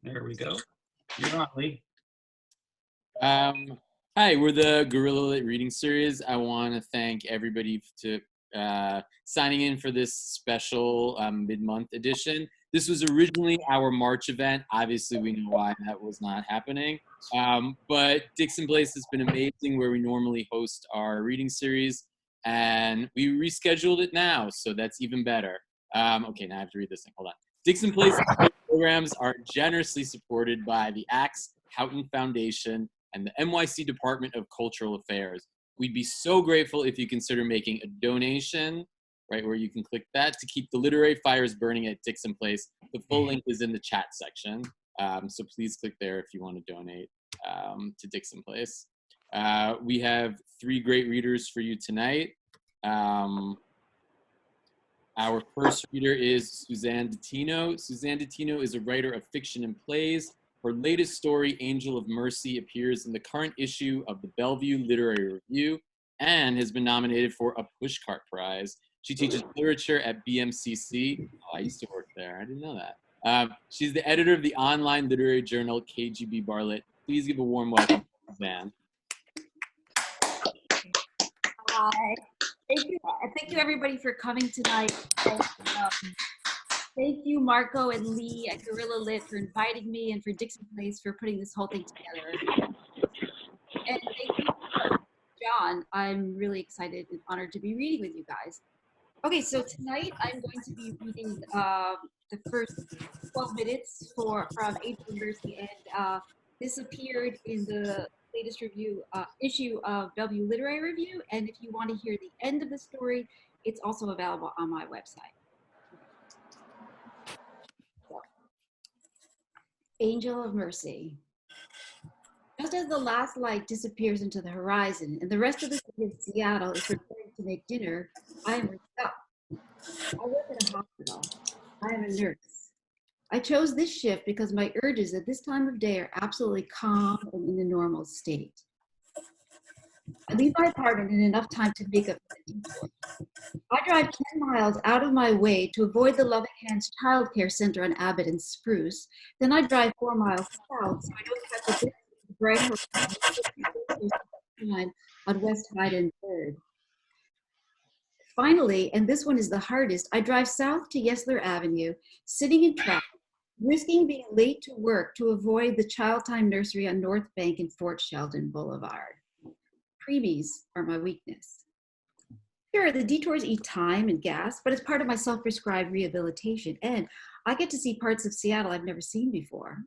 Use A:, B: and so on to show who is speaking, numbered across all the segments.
A: There we go. You're on, Lee.
B: Hi, we're the Guerrilla Lit reading series. I want to thank everybody to signing in for this special mid-month edition. This was originally our March event. Obviously, we know why that was not happening. But Dixon Place has been amazing, where we normally host our reading series, and we rescheduled it now, so that's even better. Okay, now I have to read this thing. Hold on. Dixon Place programs are generously supported by the Axe Houghton Foundation and the NYC Department of Cultural Affairs. We'd be so grateful if you consider making a donation, right where you can click that, to keep the literary fires burning at Dixon Place. The full link is in the chat section, so please click there if you want to donate to Dixon Place. We have 3 great readers for you tonight. Our first reader is Suzanne Dottino. Suzanne Dottino is a writer of fiction and plays. Her latest story, Angel of Mercy, appears in the current issue of the Bellevue Literary Review and has been nominated for a Pushcart Prize. She teaches literature at BMCC. Oh, I used to work there. I didn't know that. She's the editor of the online literary journal KGB Bartlett. Please give a warm welcome to Suzanne.
C: Hi. Thank you everybody for coming tonight. Thank you, Marco and Lee at Guerrilla Lit, for inviting me, and for Dixon Place for putting this whole thing together. And thank you, John. I'm really excited and honored to be reading with you guys. Okay, so tonight I'm going to be reading the first 12 minutes from Angel of Mercy, and this appeared in the latest issue of Bellevue Literary Review, and if you want to hear the end of the story, it's also available on my website. Angel of Mercy. Just as the last light disappears into the horizon and the rest of the city of Seattle is preparing to make dinner, I am up. I work at a hospital. I am a nurse. I chose this shift because my urges at this time of day are absolutely calm and in a normal state. I leave my apartment in enough time to make up for the detour. I drive 10 miles out of my way to avoid the Loving Hands Child Care Center on Abbott and Spruce. Then I drive 4 miles south so I don't catch a bright horizon on West Hyde and 3rd. Finally, and this one is the hardest, I drive south to Yesler Avenue, sitting in traffic, risking being late to work to avoid the Child Time Nursery on North Bank and Fort Sheldon Boulevard. Freebies are my weakness. Sure, the detours eat time and gas, but it's part of my self-prescribed rehabilitation, and I get to see parts of Seattle I've never seen before.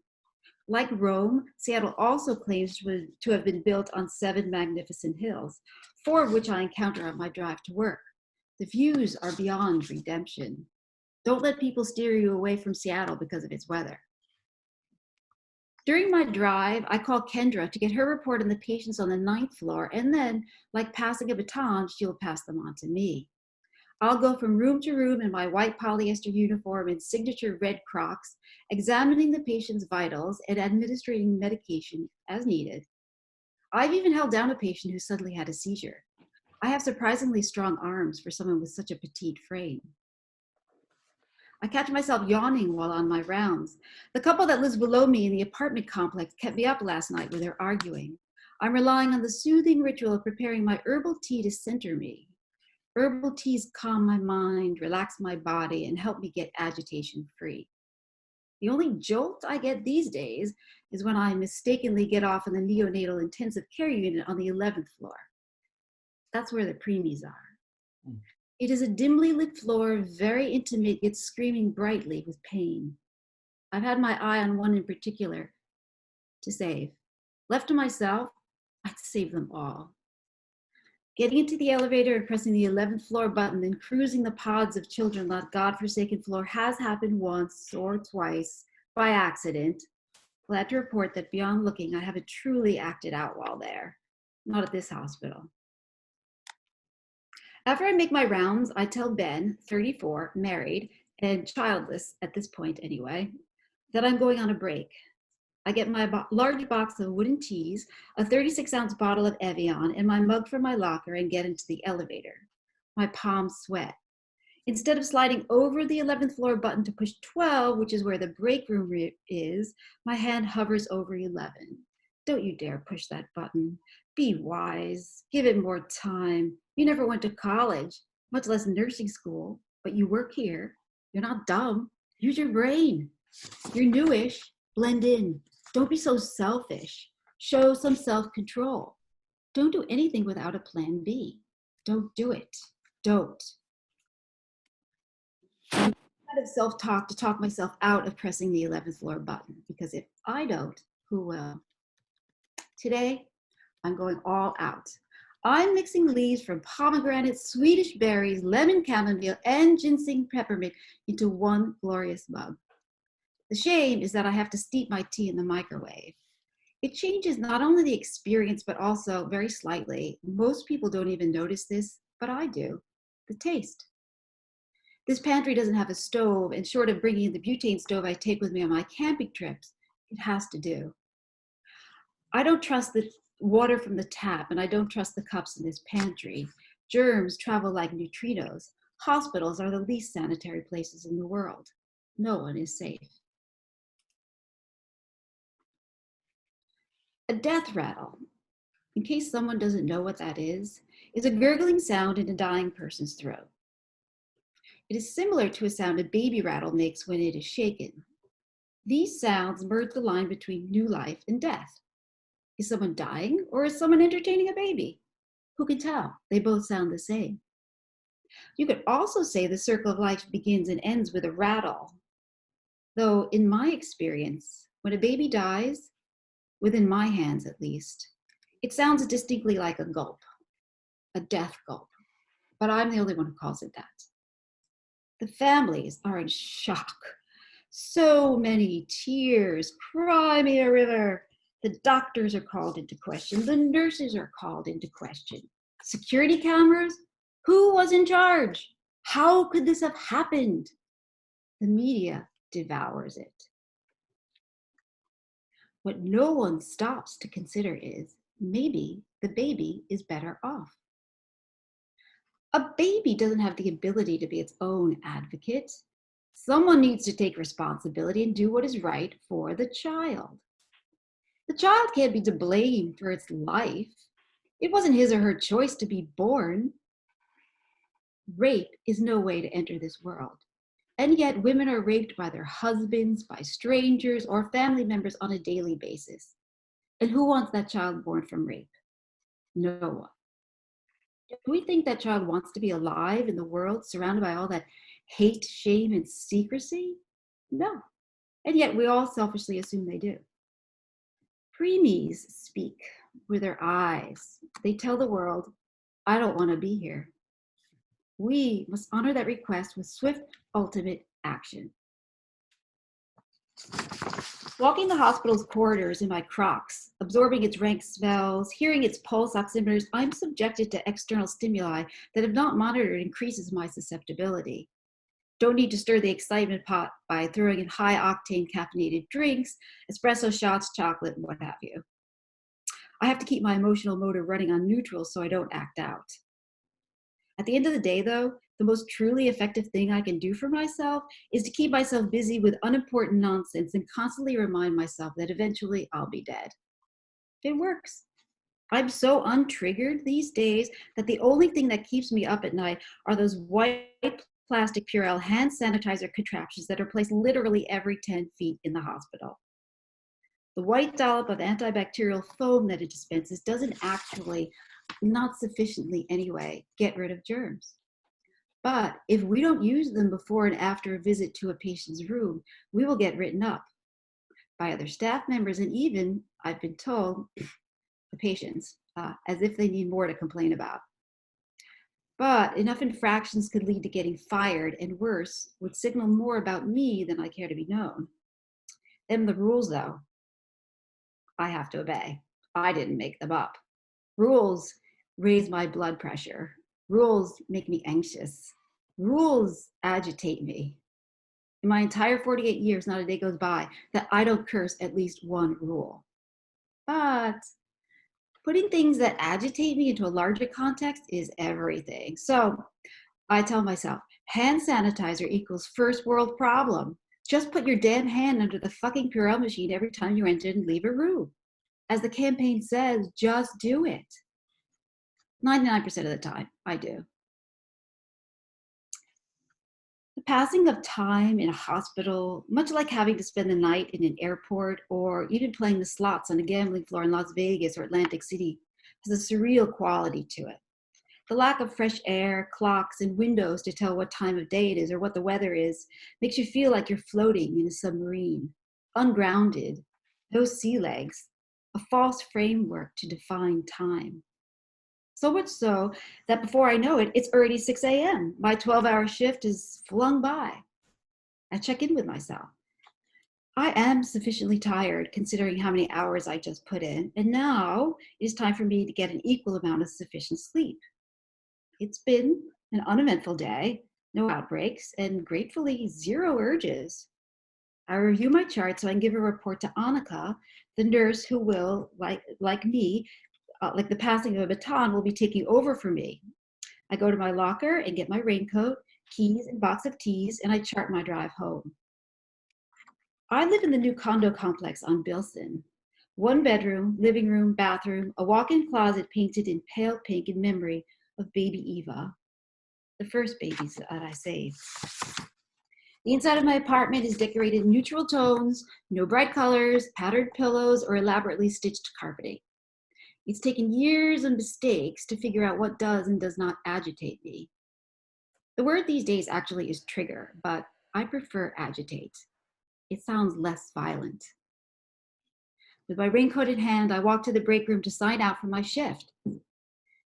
C: Like Rome, Seattle also claims to have been built on 7 magnificent hills, 4 of which I encounter on my drive to work. The views are beyond redemption. Don't let people steer you away from Seattle because of its weather. During my drive, I call Kendra to get her report on the patients on the 9th floor, and then, like passing a baton, she'll pass them on to me. I'll go from room to room in my white polyester uniform and signature red Crocs, examining the patient's vitals and administering medication as needed. I've even held down a patient who suddenly had a seizure. I have surprisingly strong arms for someone with such a petite frame. I catch myself yawning while on my rounds. The couple that lives below me in the apartment complex kept me up last night with their arguing. I'm relying on the soothing ritual of preparing my herbal tea to center me. Herbal teas calm my mind, relax my body, and help me get agitation free. The only jolt I get these days is when I mistakenly get off in the neonatal intensive care unit on the 11th floor. That's where the preemies are. It is a dimly lit floor, very intimate, yet screaming brightly with pain. I've had my eye on one in particular to save. Left to myself, I'd save them all. Getting into the elevator and pressing the 11th floor button and cruising the pods of children on that godforsaken floor has happened once or twice by accident. Glad to report that beyond looking, I haven't truly acted out while there. Not at this hospital. After I make my rounds, I tell Ben, 34, married, and childless at this point anyway, that I'm going on a break. I get my large box of wooden teas, a 36-ounce bottle of Evian, and my mug from my locker and get into the elevator. My palms sweat. Instead of sliding over the 11th floor button to push 12, which is where the break room is, my hand hovers over 11. Don't you dare push that button. Be wise. Give it more time. You never went to college, much less nursing school, but you work here. You're not dumb. Use your brain. You're newish. Blend in. Don't be so selfish. Show some self-control. Don't do anything without a plan B. Don't do it. Don't. I'm out of self-talk to talk myself out of pressing the 11th floor button, because if I don't, who will? Today, I'm going all out. I'm mixing leaves from pomegranate, Swedish berries, lemon chamomile, and ginseng peppermint into one glorious mug. The shame is that I have to steep my tea in the microwave. It changes not only the experience, but also, very slightly, most people don't even notice this, but I do, the taste. This pantry doesn't have a stove, and short of bringing the butane stove I take with me on my camping trips, it has to do. I don't trust the water from the tap, and I don't trust the cups in this pantry. Germs travel like neutrinos. Hospitals are the least sanitary places in the world. No one is safe. A death rattle, in case someone doesn't know what that is a gurgling sound in a dying person's throat. It is similar to a sound a baby rattle makes when it is shaken. These sounds merge the line between new life and death. Is someone dying, or is someone entertaining a baby? Who can tell? They both sound the same. You could also say the circle of life begins and ends with a rattle. Though in my experience, when a baby dies, within my hands at least, it sounds distinctly like a gulp, a death gulp. But I'm the only one who calls it that. The families are in shock. So many tears, cry me a river. The doctors are called into question. The nurses are called into question. Security cameras? Who was in charge? How could this have happened? The media devours it. What no one stops to consider is, maybe the baby is better off. A baby doesn't have the ability to be its own advocate. Someone needs to take responsibility and do what is right for the child. The child can't be to blame for its life. It wasn't his or her choice to be born. Rape is no way to enter this world. And yet women are raped by their husbands, by strangers, or family members on a daily basis. And who wants that child born from rape? No one. Do we think that child wants to be alive in the world surrounded by all that hate, shame, and secrecy? No. And yet we all selfishly assume they do. Preemies speak with their eyes. They tell the world, I don't want to be here. We must honor that request with swift, ultimate action. Walking the hospital's corridors in my Crocs, absorbing its rank smells, hearing its pulse oximeters, I'm subjected to external stimuli that, if not monitored, increases my susceptibility. Don't need to stir the excitement pot by throwing in high-octane caffeinated drinks, espresso shots, chocolate, and what have you. I have to keep my emotional motor running on neutral so I don't act out. At the end of the day, though, the most truly effective thing I can do for myself is to keep myself busy with unimportant nonsense and constantly remind myself that eventually I'll be dead. It works. I'm so untriggered these days that the only thing that keeps me up at night are those white plastic Purell hand sanitizer contraptions that are placed literally every 10 feet in the hospital. The white dollop of antibacterial foam that it dispenses doesn't actually, not sufficiently anyway, get rid of germs. But if we don't use them before and after a visit to a patient's room, we will get written up by other staff members and even, I've been told, the patients, as if they need more to complain about. But enough infractions could lead to getting fired, and worse, would signal more about me than I care to be known. Them the rules, though. I have to obey. I didn't make them up. Rules raise my blood pressure. Rules make me anxious. Rules agitate me. In my entire 48 years, not a day goes by that I don't curse at least one rule. But putting things that agitate me into a larger context is everything. So I tell myself, Hand sanitizer equals first world problem. Just put your damn hand under the fucking Purell machine every time you enter and leave a room. As the campaign says, just do it. 99% of the time, I do. The passing of time in a hospital, much like having to spend the night in an airport or even playing the slots on a gambling floor in Las Vegas or Atlantic City, has a surreal quality to it. The lack of fresh air, clocks, and windows to tell what time of day it is or what the weather is makes you feel like you're floating in a submarine, ungrounded, no sea legs, a false framework to define time. So much so that before I know it, it's already 6 a.m. My 12-hour shift is flung by. I check in with myself. I am sufficiently tired considering how many hours I just put in, and now it is time for me to get an equal amount of sufficient sleep. It's been an uneventful day, no outbreaks, and gratefully 0 urges. I review my chart so I can give a report to Annika, the nurse who will, like me, like the passing of a baton, will be taking over for me. I go to my locker and get my raincoat, keys, and box of teas, and I chart my drive home. I live in the new condo complex on Bilson. 1 bedroom, living room, bathroom, a walk-in closet painted in pale pink in memory of baby Eva, the first babies that I saved. The inside of my apartment is decorated in neutral tones, no bright colors, patterned pillows, or elaborately stitched carpeting. It's taken years and mistakes to figure out what does and does not agitate me. The word these days actually is trigger, but I prefer agitate. It sounds less violent. With my raincoat in hand, I walk to the break room to sign out for my shift.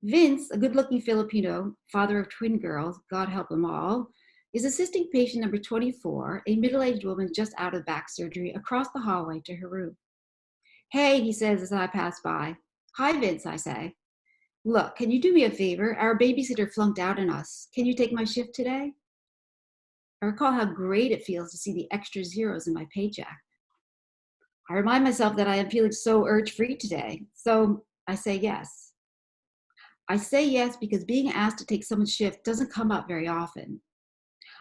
C: Vince, a good-looking Filipino, father of twin girls, God help them all, is assisting patient number 24, a middle-aged woman just out of back surgery, across the hallway to her room. Hey, he says as I pass by. Hi, Vince, I say. Look, can you do me a favor? Our babysitter flunked out on us. Can you take my shift today? I recall how great it feels to see the extra zeros in my paycheck. I remind myself that I am feeling so urge-free today, so I say yes. I say yes because being asked to take someone's shift doesn't come up very often.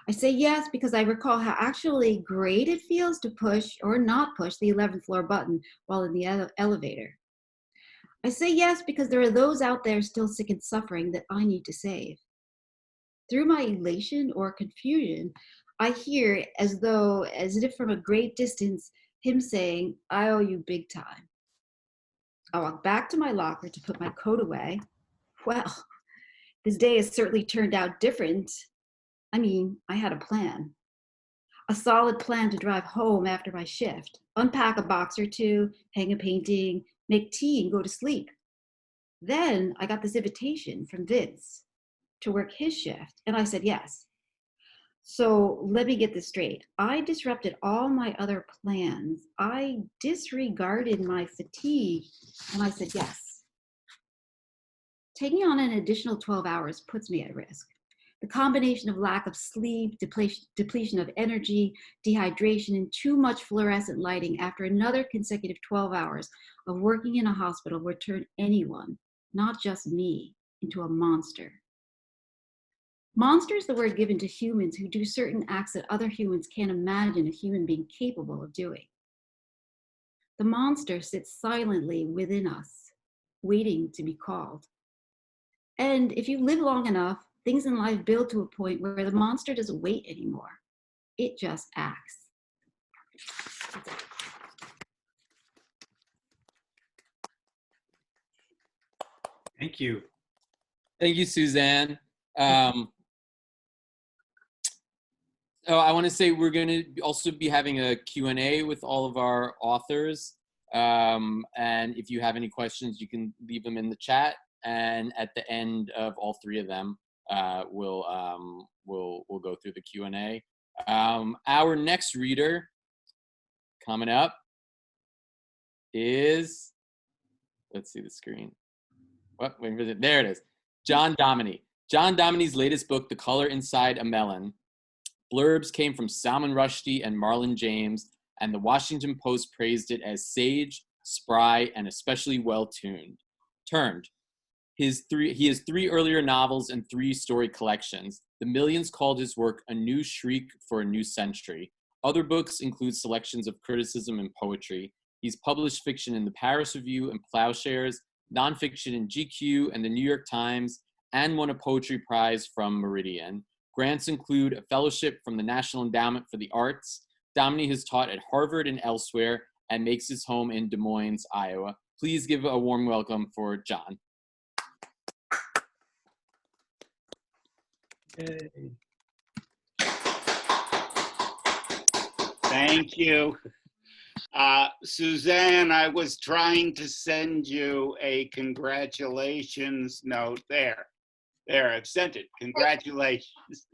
C: I say yes because I recall how actually great it feels to push or not push the 11th floor button while in the elevator. I say yes because there are those out there still sick and suffering that I need to save. Through my elation or confusion, I hear as if from a great distance, him saying, I owe you big time. I walk back to my locker to put my coat away. Well, this day has certainly turned out different. I mean, I had a plan. A solid plan to drive home after my shift, unpack a box or two, hang a painting, make tea and go to sleep. Then I got this invitation from Vince to work his shift, and I said yes. So let me get this straight. I disrupted all my other plans. I disregarded my fatigue, and I said yes. Taking on an additional 12 hours puts me at risk. The combination of lack of sleep, depletion of energy, dehydration, and too much fluorescent lighting after another consecutive 12 hours of working in a hospital would turn anyone, not just me, into a monster. Monster is the word given to humans who do certain acts that other humans can't imagine a human being capable of doing. The monster sits silently within us, waiting to be called. And if you live long enough, things in life build to a point where the monster doesn't wait anymore. It just acts.
A: Thank you.
B: Thank you, Suzanne. I want to say we're going to also be having a Q&A with all of our authors. And if you have any questions, you can leave them in the chat. And at the end of all 3 of them, we'll go through the Q&A. Our next reader coming up is, let's see the screen. What? Wait, there it is. John Domini. John Domini's latest book, The Color Inside a Melon. Blurbs came from Salman Rushdie and Marlon James, and the Washington Post praised it as sage, spry, and especially well-turned. He has 3 earlier novels and 3 story collections. The Millions called his work a new shriek for a new century. Other books include selections of criticism and poetry. He's published fiction in the Paris Review and Ploughshares, nonfiction in GQ and the New York Times, and won a poetry prize from Meridia'n. Grants include a fellowship from the National Endowment for the Arts. Domini has taught at Harvard and elsewhere and makes his home in Des Moines, Iowa. Please give a warm welcome for John.
A: Yay.
D: Thank you. Suzanne, I was trying to send you a congratulations note there. There, I've sent it. Congratulations.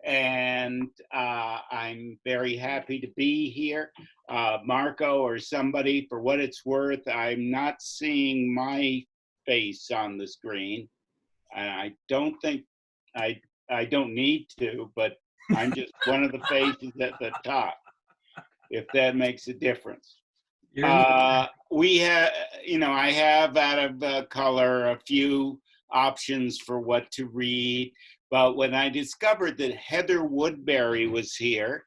D: And I'm very happy to be here. Marco or somebody, for what it's worth, I'm not seeing my face on the screen. And I don't think, I don't need to, but I'm just one of the faces at the top, if that makes a difference. We have, I have out of color a few options for what to read, but when I discovered that Heather Woodbury was here,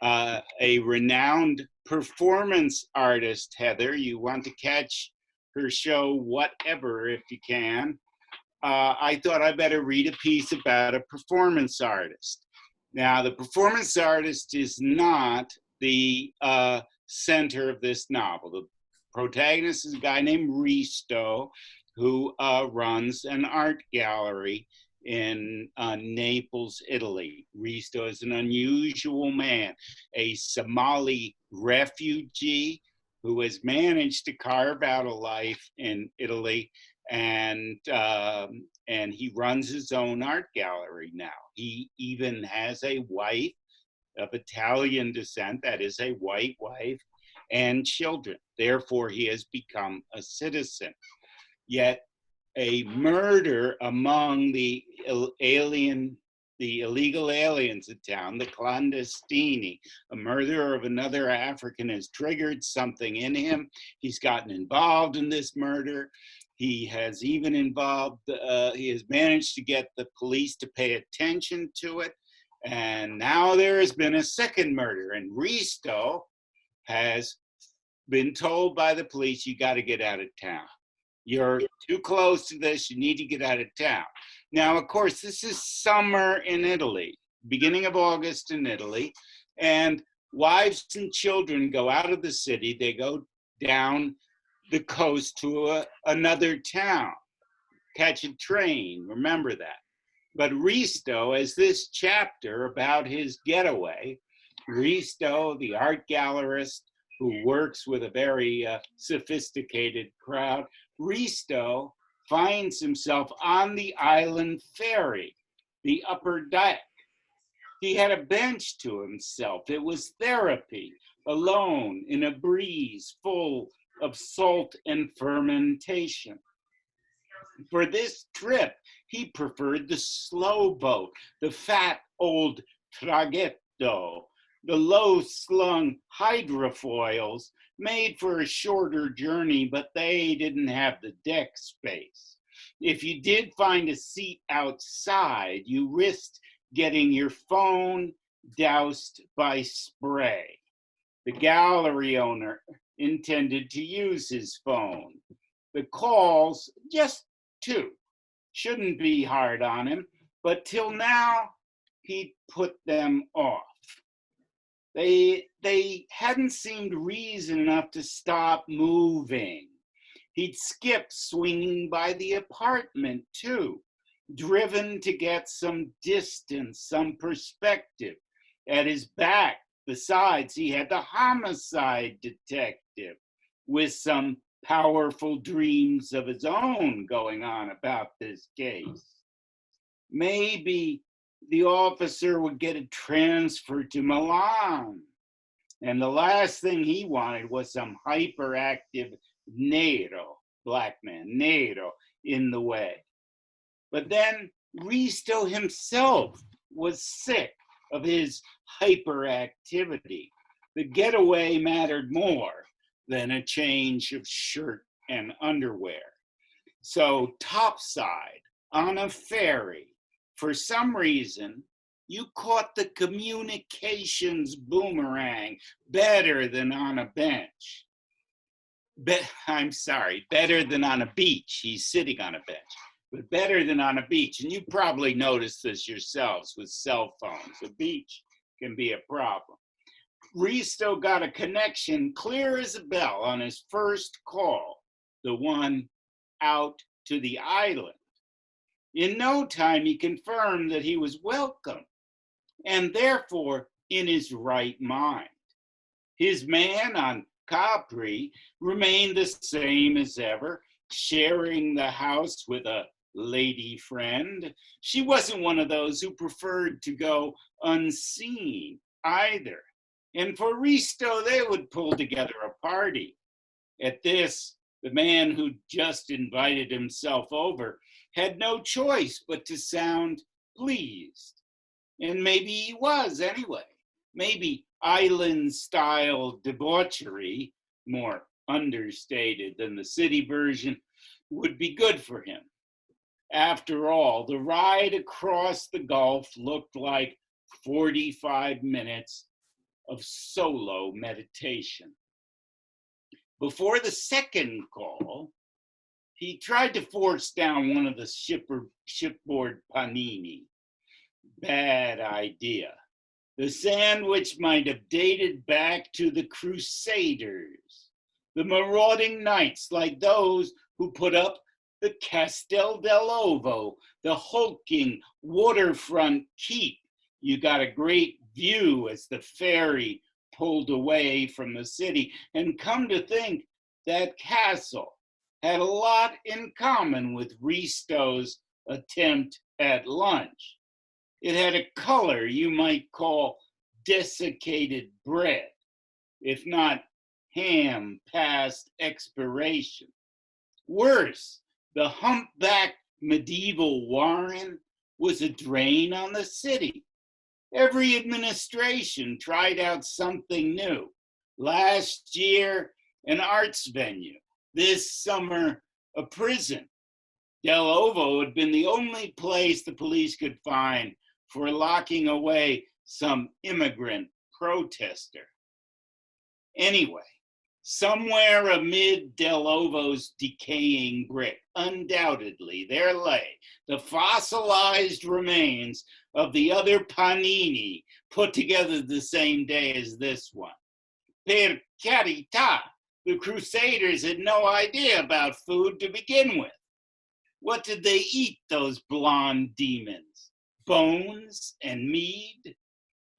D: a renowned performance artist, Heather, you want to catch her show Whatever if you can, I thought I better read a piece about a performance artist. Now, the performance artist is not the center of this novel. The protagonist is a guy named Risto, who runs an art gallery in Naples, Italy. Risto is an unusual man, a Somali refugee who has managed to carve out a life in Italy, and he runs his own art gallery now. He even has a wife of Italian descent, that is a white wife, and children. Therefore, he has become a citizen. Yet a murder among the illegal aliens in town, the clandestini, a murder of another African has triggered something in him. He's gotten involved in this murder. He has even he has managed to get the police to pay attention to it. And now there has been a second murder, and Risto has been told by the police, you got to get out of town. You're too close to this, you need to get out of town. Now, of course, this is summer in Italy, beginning of August in Italy, and wives and children go out of the city, they go down the coast to another town, catch a train, remember that. But Risto, as this chapter about his getaway, Risto, the art gallerist who works with a very sophisticated crowd, Risto finds himself on the island ferry, the upper deck. He had a bench to himself. It was therapy, alone in a breeze full of salt and fermentation. For this trip, he preferred the slow boat, the fat old traghetto, the low-slung hydrofoils made for a shorter journey, but they didn't have the deck space. If you did find a seat outside, you risked getting your phone doused by spray. The gallery owner intended to use his phone. The calls, just 2, shouldn't be hard on him, but till now, he'd put them off. They hadn't seemed reason enough to stop moving. He'd skip swinging by the apartment too, driven to get some distance, some perspective. At his back, besides, he had the homicide detective with some powerful dreams of his own going on about this case. Maybe the officer would get it transferred to Melon. And the last thing he wanted was some hyperactive Nero, black man, Nero, in the way. But then Risto himself was sick of his hyperactivity. The getaway mattered more than a change of shirt and underwear. So topside on a ferry, for some reason, you caught the communications boomerang better than on a bench. Better than on a beach. He's sitting on a bench, but better than on a beach. And you probably noticed this yourselves with cell phones. A beach can be a problem. Risto got a connection clear as a bell on his first call, the one out to the island. In no time, he confirmed that he was welcome and therefore in his right mind. His man on Capri remained the same as ever, sharing the house with a lady friend. She wasn't one of those who preferred to go unseen either. And for Risto, they would pull together a party. At this, the man who just invited himself over had no choice but to sound pleased. And maybe he was anyway. Maybe island-style debauchery, more understated than the city version, would be good for him. After all, the ride across the Gulf looked like 45 minutes of solo meditation. Before the second call, he tried to force down one of the shipboard panini. Bad idea. The sandwich might have dated back to the Crusaders, the marauding knights like those who put up the Castel dell'Ovo, the hulking waterfront keep. You got a great view as the ferry pulled away from the city. And come to think, that castle had a lot in common with Risto's attempt at lunch. It had a color you might call desiccated bread, if not ham past expiration. Worse, the humpbacked medieval warren was a drain on the city. Every administration tried out something new. Last year, an arts venue. This summer, a prison. Del Ovo had been the only place the police could find for locking away some immigrant protester. Anyway, somewhere amid Del Ovo's decaying brick, undoubtedly there lay the fossilized remains of the other panini put together the same day as this one. Per carità, the Crusaders had no idea about food to begin with. What did they eat, those blonde demons? Bones and mead?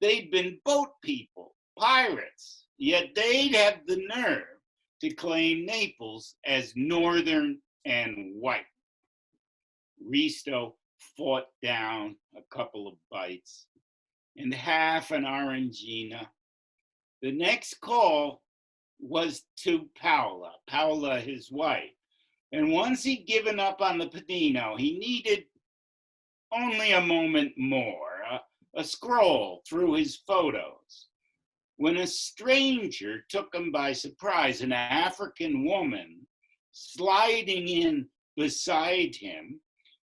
D: They'd been boat people, pirates, yet they'd have the nerve to claim Naples as northern and white. Risto fought down a couple of bites and half an orangina. The next call was to Paola, his wife. And once he'd given up on the panino, he needed only a moment more, a scroll through his photos, when a stranger took him by surprise, an African woman sliding in beside him.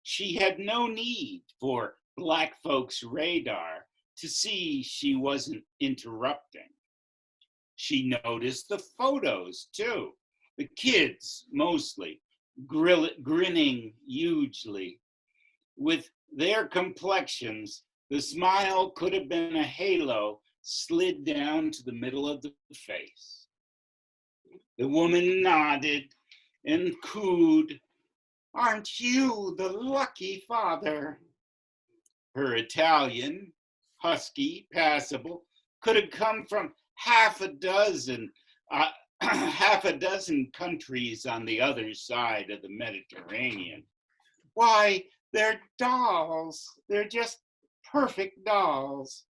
D: She had no need for black folks' radar to see she wasn't interrupting. She noticed the photos too, the kids mostly, grinning hugely. With their complexions, the smile could have been a halo slid down to the middle of the face. The woman nodded and cooed, "Aren't you the lucky father?" Her Italian, husky, passable, could have come from half a dozen countries on the other side of the Mediterranean. Why, they're dolls. They're just perfect dolls.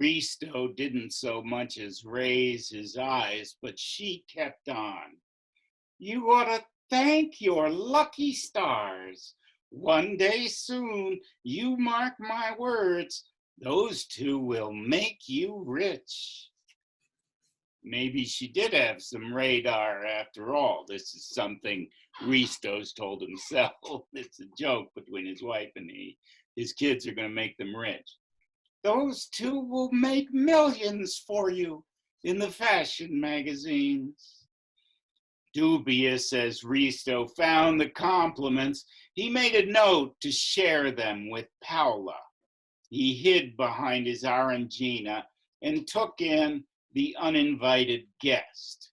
D: Risto didn't so much as raise his eyes, but she kept on. You ought to thank your lucky stars. One day soon, you mark my words, those two will make you rich. Maybe she did have some radar after all. This is something Ristos told himself. It's a joke between his wife and he. His kids are going to make them rich. Those two will make millions for you in the fashion magazines. Dubious as Risto found the compliments, he made a note to share them with Paula. He hid behind his Arangina and took in the uninvited guest.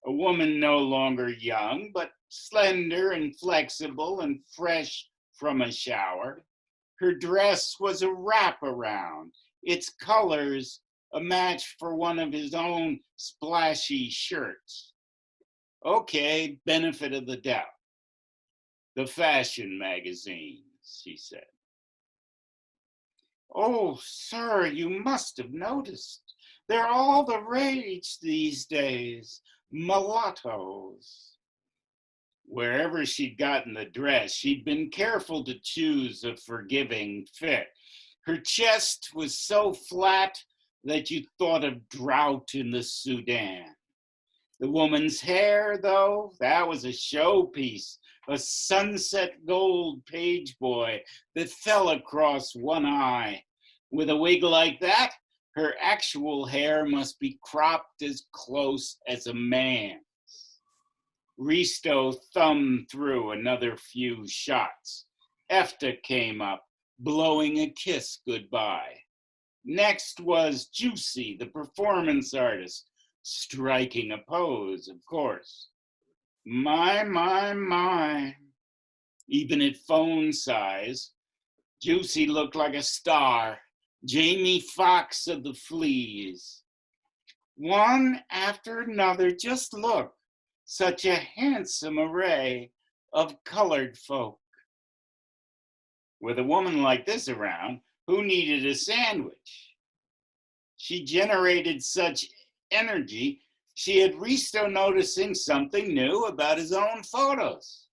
D: A woman no longer young, but slender and flexible and fresh from a shower. Her dress was a wraparound, its colors a match for one of his own splashy shirts. Okay, benefit of the doubt. The fashion magazines, he said. Oh, sir, you must have noticed. They're all the rage these days, mulattoes. Wherever she'd gotten the dress, she'd been careful to choose a forgiving fit. Her chest was so flat that you thought of drought in the Sudan. The woman's hair, though, that was a showpiece, a sunset gold page boy that fell across one eye. With a wig like that, her actual hair must be cropped as close as a man's. Risto thumbed through another few shots. Efta came up, blowing a kiss goodbye. Next was Juicy, the performance artist, striking a pose, of course. My. Even at phone size, Juicy looked like a star, Jamie Foxx of the Fleas. One after another, just look. Such a handsome array of colored folk. With a woman like this around, who needed a sandwich? She generated such energy, she had Risto noticing something new about his own photos.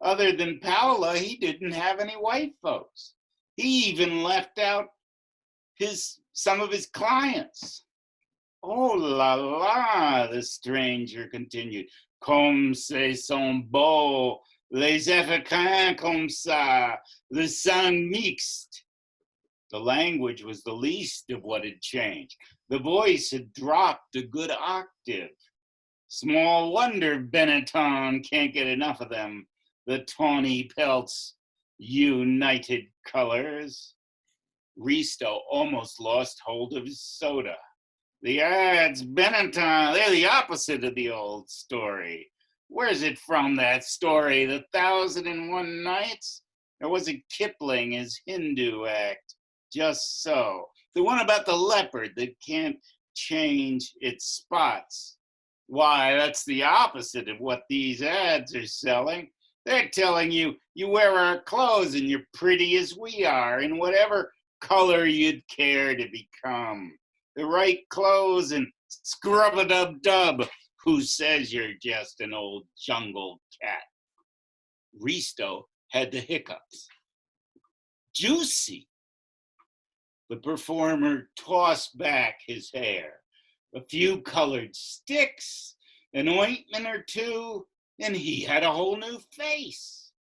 D: Other than Paola, he didn't have any white folks. He even left out some of his clients. Oh la la, the stranger continued. Comme ce sont beaux, les Africains comme ça, le sang mixte. The language was the least of what had changed. The voice had dropped a good octave. Small wonder Benetton can't get enough of them. The tawny pelts, united colors. Risto almost lost hold of his soda. The ads, Benetton, they're the opposite of the old story. Where's it from, that story, The 1001 Nights? Or was it Kipling, his Hindu act? Just so. The one about the leopard that can't change its spots. Why, that's the opposite of what these ads are selling. They're telling you, you wear our clothes and you're pretty as we are, in whatever color you'd care to become. The right clothes and scrub-a-dub-dub. Who says you're just an old jungle cat? Risto had the hiccups. Juicy. The performer tossed back his hair. A few colored sticks, an ointment or two, and he had a whole new face.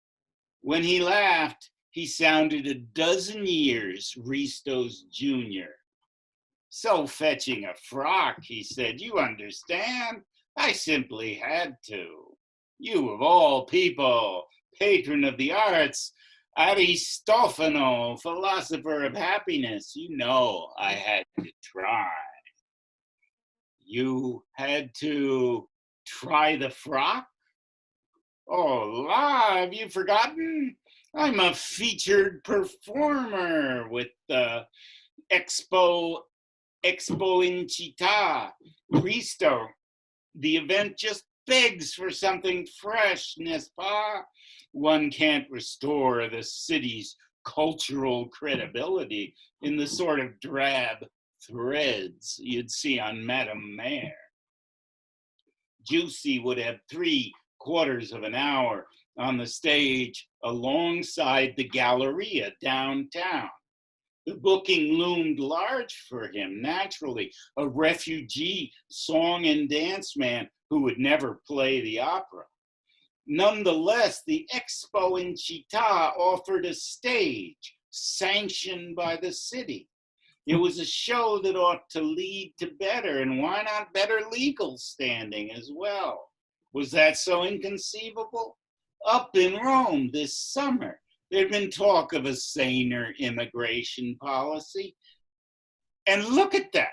D: When he laughed, he sounded a dozen years Risto's junior. So fetching a frock, he said, you understand? I simply had to. You of all people, patron of the arts, Aristofano, philosopher of happiness, you know I had to try. You had to try the frock? Oh, la, have you forgotten? I'm a featured performer with the Expo in Città. Risto, the event just begs for something fresh, n'est-ce pas? One can't restore the city's cultural credibility in the sort of drab threads you'd see on Madame Mayor. Juicy would have 3/4 of an hour on the stage alongside the Galleria downtown. The booking loomed large for him, naturally, a refugee song and dance man who would never play the opera. Nonetheless, the Expo in Chita offered a stage sanctioned by the city. It was a show that ought to lead to better, and why not better legal standing as well? Was that so inconceivable? Up in Rome this summer, there'd been talk of a saner immigration policy. And look at that,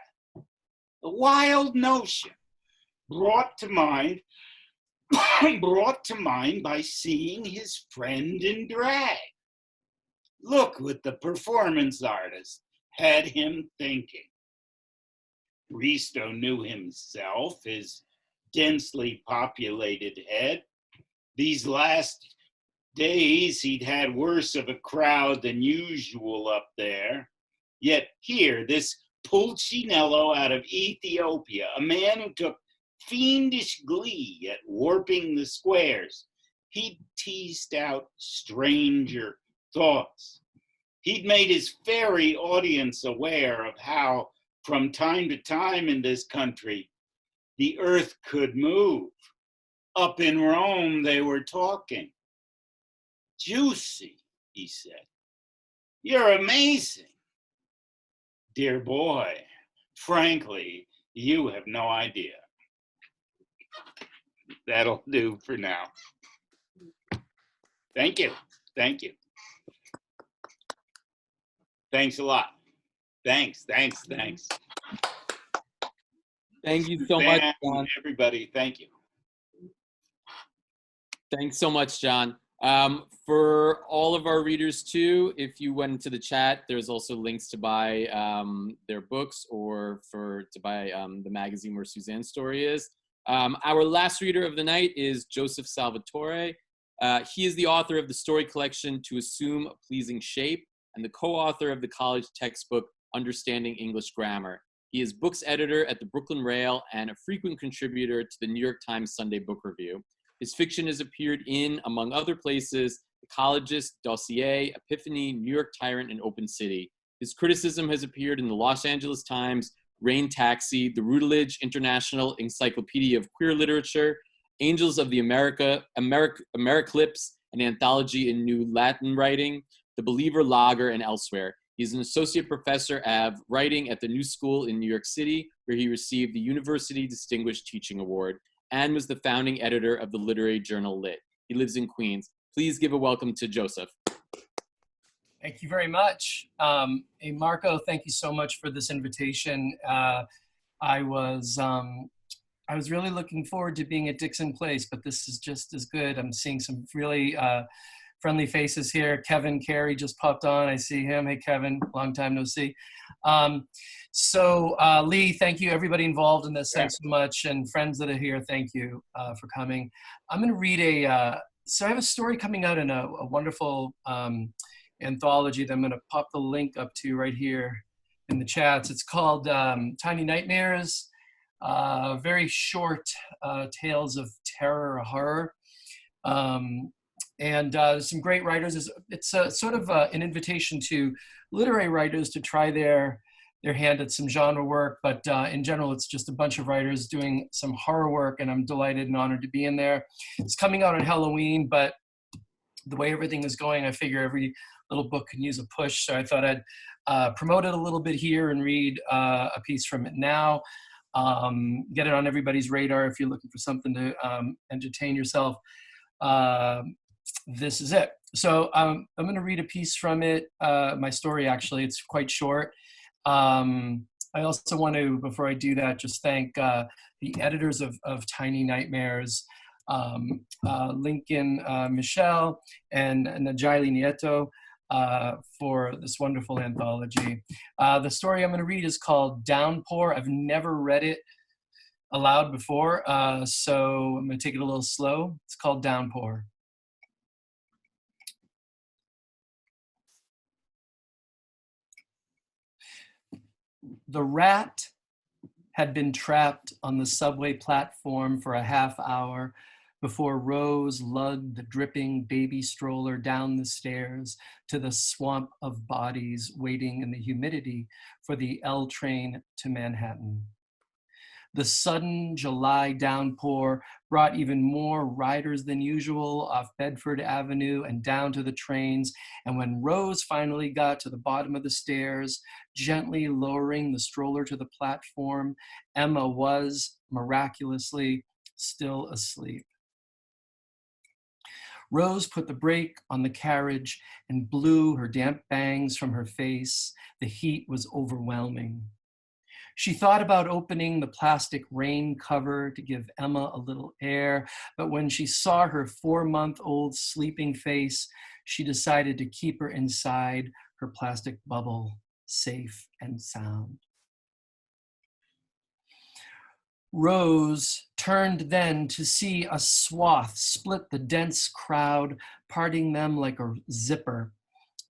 D: a wild notion brought to mind by seeing his friend in drag. Look what the performance artist had him thinking. Risto knew himself, his densely populated head. These last days he'd had worse of a crowd than usual up there. Yet here, this Pulcinello out of Ethiopia, a man who took fiendish glee at warping the squares, he'd teased out stranger thoughts. He'd made his fairy audience aware of how, from time to time in this country, the earth could move. Up in Rome, they were talking. Juicy, he said. You're amazing. Dear boy, frankly, you have no idea. That'll do for now. Thank you. Thank you. Thanks a lot. Thanks.
B: Thank you so much, John.
D: Everybody, thank you.
B: Thanks so much, John. For all of our readers too, if you went into the chat, there's also links to buy their books or to buy the magazine where Suzanne's story is. Our last reader of the night is Joseph Salvatore. He is the author of the story collection To Assume a Pleasing Shape and the co-author of the college textbook Understanding English Grammar. He is books editor at the Brooklyn Rail and a frequent contributor to the New York Times Sunday Book Review. His fiction has appeared in, among other places, The Collegist, Dossier, Epiphany, New York Tyrant, and Open City. His criticism has appeared in the Los Angeles Times, Rain Taxi, the Routledge International Encyclopedia of Queer Literature, Angels of the Americlips, an anthology in New Latin writing, The Believer Lager, and elsewhere. He's an associate professor of writing at the New School in New York City, where he received the University Distinguished Teaching Award, and was the founding editor of the literary journal Lit. He lives in Queens. Please give a welcome to Joseph.
E: Thank you very much. Hey, Marco, thank you so much for this invitation. I was really looking forward to being at Dixon Place, but this is just as good. I'm seeing some really friendly faces here. Kevin Carey just popped on. I see him. Hey, Kevin, long time no see. Lee, thank you. Everybody involved in this, thanks so much. And friends that are here, thank you for coming. I'm going to read so I have a story coming out in a wonderful anthology that I'm going to pop the link up to right here in the chats. It's called Tiny Nightmares, very short tales of terror or horror. And there's some great writers. It's sort of an invitation to literary writers to try their hand at some genre work, but in general, it's just a bunch of writers doing some horror work, and I'm delighted and honored to be in there. It's coming out on Halloween, but the way everything is going, I figure every little book can use a push, so I thought I'd promote it a little bit here and read a piece from it now. Get it on everybody's radar if you're looking for something to entertain yourself. This is it. So I'm going to read a piece from it, my story actually. It's quite short. I also want to, before I do that, just thank the editors of Tiny Nightmares, Lincoln Michelle and Najili Nieto, for this wonderful anthology. The story I'm going to read is called Downpour. I've never read it aloud before, so I'm going to take it a little slow. It's called Downpour. The rat had been trapped on the subway platform for a half hour before Rose lugged the dripping baby stroller down the stairs to the swamp of bodies waiting in the humidity for the L train to Manhattan. The sudden July downpour brought even more riders than usual off Bedford Avenue and down to the trains. And when Rose finally got to the bottom of the stairs, gently lowering the stroller to the platform, Emma was, miraculously, still asleep. Rose put the brake on the carriage and blew her damp bangs from her face. The heat was overwhelming. She thought about opening the plastic rain cover to give Emma a little air, but when she saw her 4-month-old sleeping face, she decided to keep her inside her plastic bubble, safe and sound. Rose turned then to see a swath split the dense crowd, parting them like a zipper.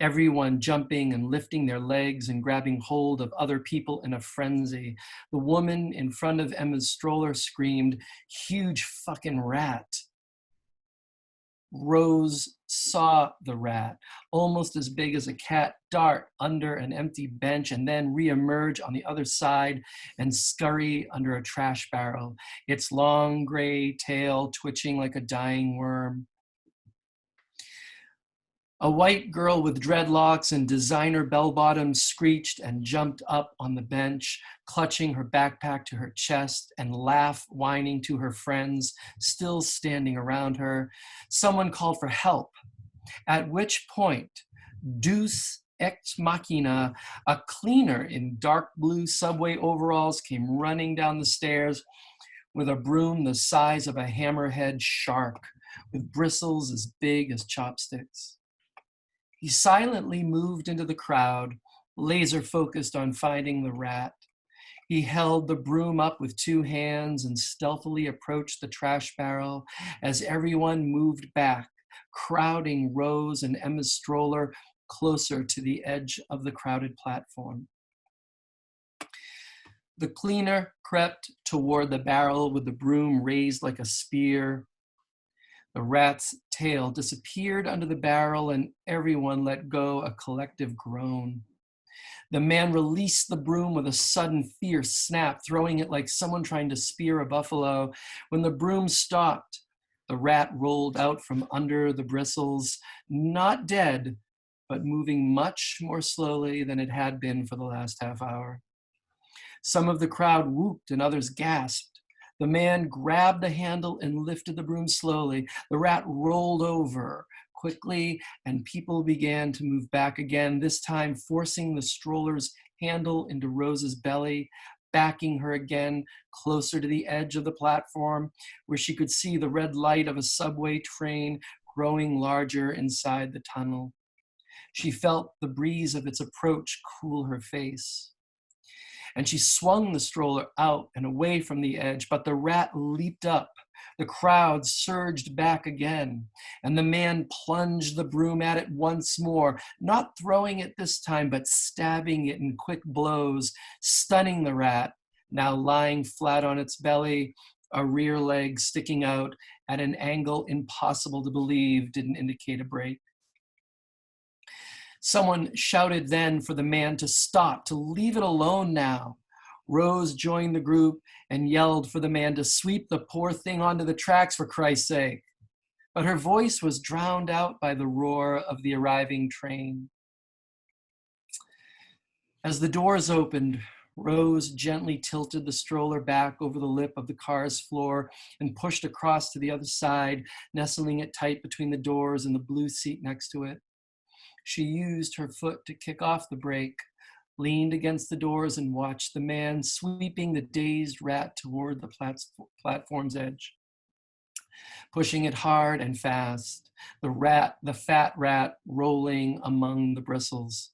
E: Everyone jumping and lifting their legs and grabbing hold of other people in a frenzy. The woman in front of Emma's stroller screamed, "Huge fucking rat." Rose saw the rat, almost as big as a cat, dart under an empty bench and then reemerge on the other side and scurry under a trash barrel, its long gray tail twitching like a dying worm. A white girl with dreadlocks and designer bell-bottoms screeched and jumped up on the bench, clutching her backpack to her chest and whining to her friends, still standing around her. Someone called for help, at which point, Deus ex machina, a cleaner in dark blue subway overalls came running down the stairs with a broom the size of a hammerhead shark, with bristles as big as chopsticks. He silently moved into the crowd, laser focused on finding the rat. He held the broom up with 2 hands and stealthily approached the trash barrel as everyone moved back, crowding Rose and Emma's stroller closer to the edge of the crowded platform. The cleaner crept toward the barrel with the broom raised like a spear. The rat's tail disappeared under the barrel and everyone let go a collective groan. The man released the broom with a sudden fierce snap, throwing it like someone trying to spear a buffalo. When the broom stopped, the rat rolled out from under the bristles, not dead, but moving much more slowly than it had been for the last half hour. Some of the crowd whooped and others gasped. The man grabbed the handle and lifted the broom slowly. The rat rolled over quickly, and people began to move back again, this time forcing the stroller's handle into Rose's belly, backing her again closer to the edge of the platform, where she could see the red light of a subway train growing larger inside the tunnel. She felt the breeze of its approach cool her face. And she swung the stroller out and away from the edge, but the rat leaped up. The crowd surged back again, and the man plunged the broom at it once more, not throwing it this time, but stabbing it in quick blows, stunning the rat, now lying flat on its belly, a rear leg sticking out at an angle impossible to believe didn't indicate a break. Someone shouted then for the man to stop, to leave it alone now. Rose joined the group and yelled for the man to sweep the poor thing onto the tracks, for Christ's sake. But her voice was drowned out by the roar of the arriving train. As the doors opened, Rose gently tilted the stroller back over the lip of the car's floor and pushed across to the other side, nestling it tight between the doors and the blue seat next to it. She used her foot to kick off the brake, leaned against the doors, and watched the man sweeping the dazed rat toward the platform's edge, pushing it hard and fast, the fat rat rolling among the bristles.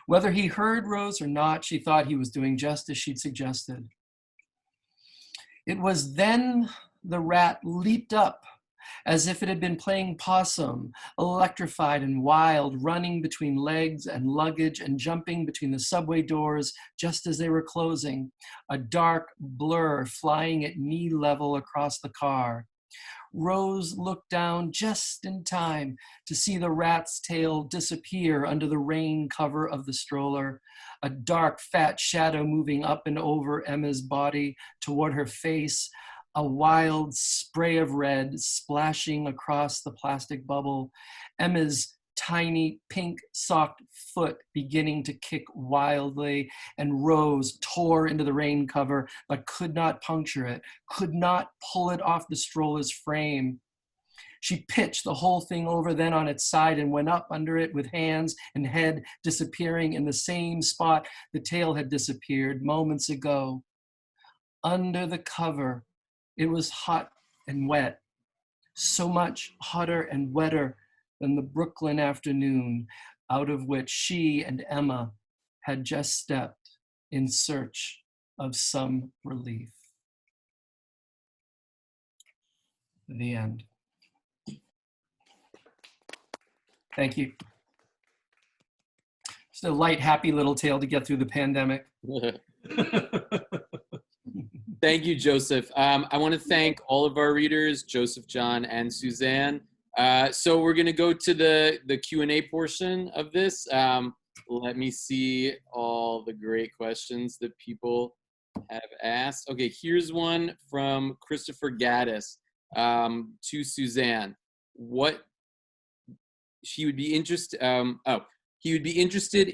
E: Whether he heard Rose or not, she thought he was doing just as she'd suggested. It was then the rat leaped up, as if it had been playing possum, electrified and wild, running between legs and luggage and jumping between the subway doors just as they were closing, a dark blur flying at knee level across the car. Rose looked down just in time to see the rat's tail disappear under the rain cover of the stroller, a dark, fat shadow moving up and over Emma's body toward her face, a wild spray of red splashing across the plastic bubble, Emma's tiny pink socked foot beginning to kick wildly, and Rose tore into the rain cover but could not puncture it, could not pull it off the stroller's frame. She pitched the whole thing over then on its side and went up under it with hands and head disappearing in the same spot the tail had disappeared moments ago. Under the cover, it was hot and wet, so much hotter and wetter than the Brooklyn afternoon out of which she and Emma had just stepped in search of some relief. The end. Thank you. Just a light, happy little tale to get through the pandemic.
B: Thank you, Joseph. I want to thank all of our readers, Joseph, John, and Suzanne. So we're going to go to the Q&A portion of this. Let me see all the great questions that people have asked. Okay, here's one from Christopher Gaddis to Suzanne. He would be interested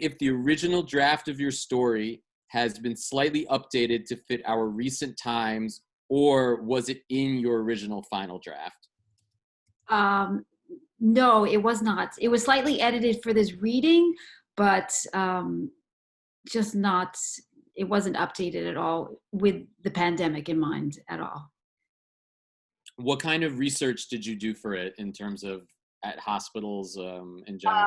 B: if the original draft of your story has been slightly updated to fit our recent times, or was it in your original final draft?
C: No, it was not. It was slightly edited for this reading, but just not, it wasn't updated at all with the pandemic in mind at all.
B: What kind of research did you do for it in terms of at hospitals in general?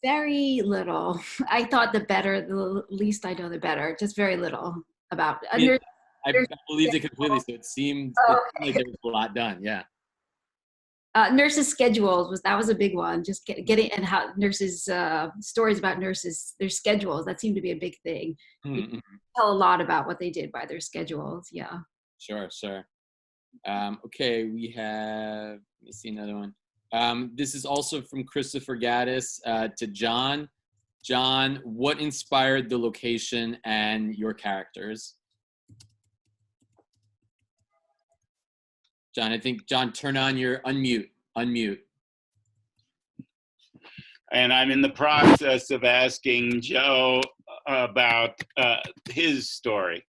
C: Very little. I thought the least I know, the better. Just very little about it.
B: I believed it completely, so it seemed like there was a lot done, yeah.
C: Nurses' schedules was a big one. Just getting and how nurses stories about nurses, their schedules, that seemed to be a big thing.
B: Mm-hmm.
C: You tell a lot about what they did by their schedules. Yeah.
B: Sure. Okay, we have. Let me see another one. This is also from Christopher Gaddis to John. John, what inspired the location and your characters? John, I think, John, turn on your unmute.
D: And I'm in the process of asking Joe about his story.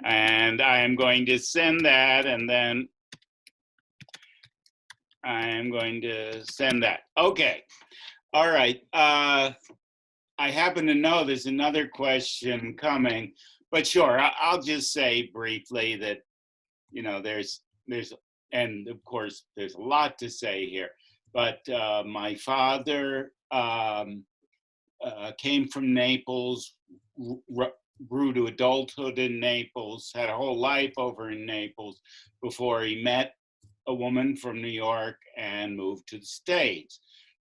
D: And I am going to send that, and then I am going to send that. Okay. All right. I happen to know there's another question coming, but sure, I'll just say briefly that, you know, there's, and of course, there's a lot to say here, but my father came from Naples, grew to adulthood in Naples, had a whole life over in Naples before he met a woman from New York and moved to the States.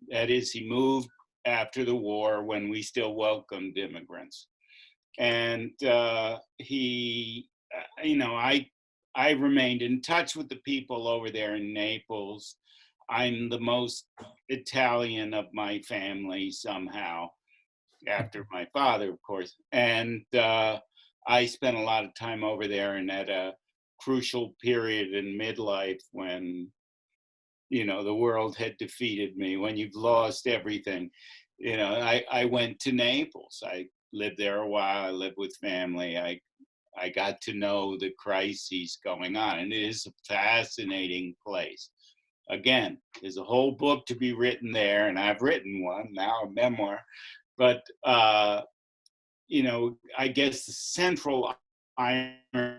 D: That is, he moved after the war when we still welcomed immigrants. And he, you know, I remained in touch with the people over there in Naples. I'm the most Italian of my family somehow, after my father, of course. And I spent a lot of time over there, and at a crucial period in midlife when, you know, the world had defeated me, when you've lost everything. You know, I went to Naples. I lived there a while. I lived with family. I got to know the crises going on, and it is a fascinating place. Again, there's a whole book to be written there, and I've written one now, a memoir. But you know, I guess the central irony,